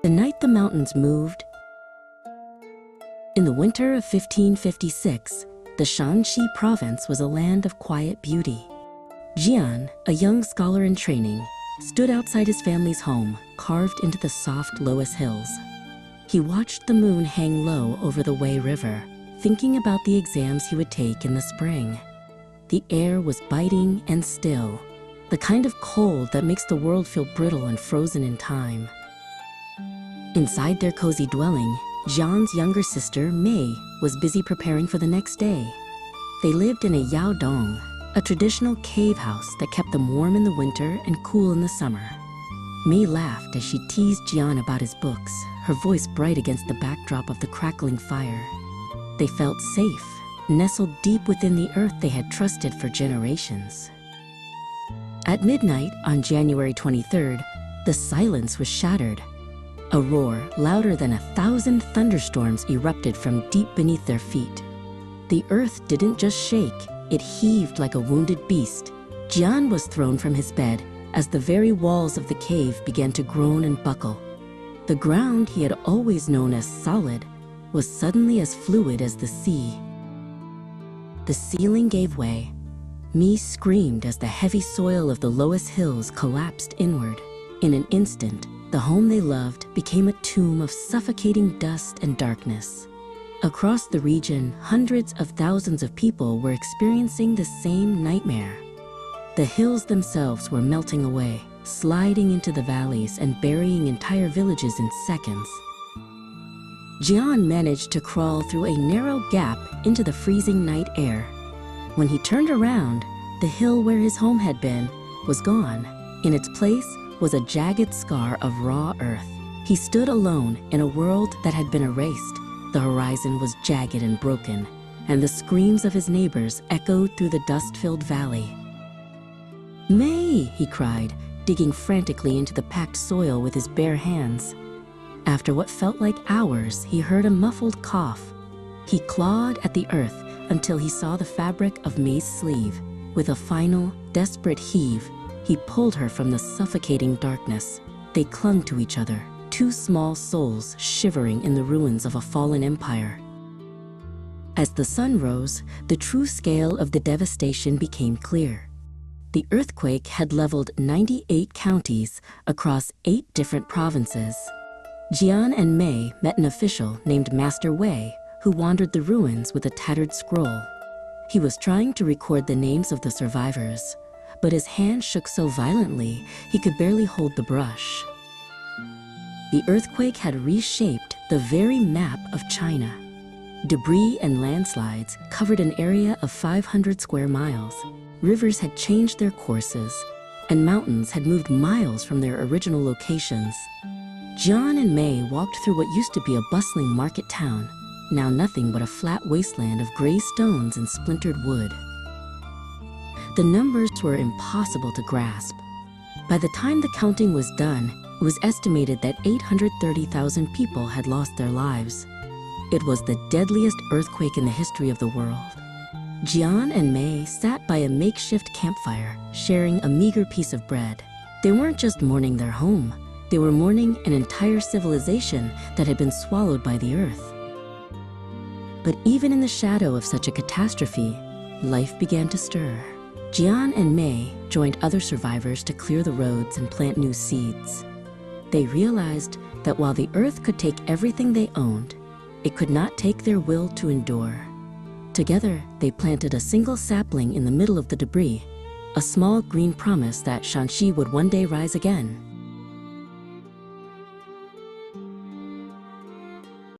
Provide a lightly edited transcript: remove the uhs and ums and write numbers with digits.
The night the mountains moved. In the winter of 1556, the Shanxi province was a land of quiet beauty. Jian, a young scholar in training, stood outside his family's home, carved into the soft Loess Hills. He watched the moon hang low over the Wei River, thinking about the exams he would take in the spring. The air was biting and still, the kind of cold that makes the world feel brittle and frozen in time. Inside their cozy dwelling, Jian's younger sister, Mei, was busy preparing for the next day. They lived in a yaodong, a traditional cave house that kept them warm in the winter and cool in the summer. Mei laughed as she teased Jian about his books, her voice bright against the backdrop of the crackling fire. They felt safe, nestled deep within the earth they had trusted for generations. At midnight on January 23rd, the silence was shattered. A roar louder than 1,000 thunderstorms erupted from deep beneath their feet. The earth didn't just shake, it heaved like a wounded beast. Jian was thrown from his bed as the very walls of the cave began to groan and buckle. The ground he had always known as solid was suddenly as fluid as the sea. The ceiling gave way. Mei screamed as the heavy soil of the Loess Hills collapsed inward. In an instant, the home they loved became a tomb of suffocating dust and darkness. Across the region, hundreds of thousands of people were experiencing the same nightmare. The hills themselves were melting away, sliding into the valleys and burying entire villages in seconds. Jian managed to crawl through a narrow gap into the freezing night air. When he turned around, the hill where his home had been was gone. In its place was a jagged scar of raw earth. He stood alone in a world that had been erased. The horizon was jagged and broken, and the screams of his neighbors echoed through the dust-filled valley. "Mei!" he cried, digging frantically into the packed soil with his bare hands. After what felt like hours, he heard a muffled cough. He clawed at the earth until he saw the fabric of Mei's sleeve. With a final, desperate heave, he pulled her from the suffocating darkness. They clung to each other, two small souls shivering in the ruins of a fallen empire. As the sun rose, the true scale of the devastation became clear. The earthquake had leveled 98 counties across 8 different provinces. Jian and Mei met an official named Master Wei, who wandered the ruins with a tattered scroll. He was trying to record the names of the survivors, but his hand shook so violently he could barely hold the brush. The earthquake had reshaped the very map of China. Debris and landslides covered an area of 500 square miles. Rivers had changed their courses, and mountains had moved miles from their original locations. Jian and Mei walked through what used to be a bustling market town, now nothing but a flat wasteland of gray stones and splintered wood. The numbers were impossible to grasp. By the time the counting was done, it was estimated that 830,000 people had lost their lives. It was the deadliest earthquake in the history of the world. Jian and Mei sat by a makeshift campfire, sharing a meager piece of bread. They weren't just mourning their home, they were mourning an entire civilization that had been swallowed by the earth. But even in the shadow of such a catastrophe, life began to stir. Jian and Mei joined other survivors to clear the roads and plant new seeds. They realized that while the earth could take everything they owned, it could not take their will to endure. Together, they planted a single sapling in the middle of the debris, a small green promise that Shanxi would one day rise again.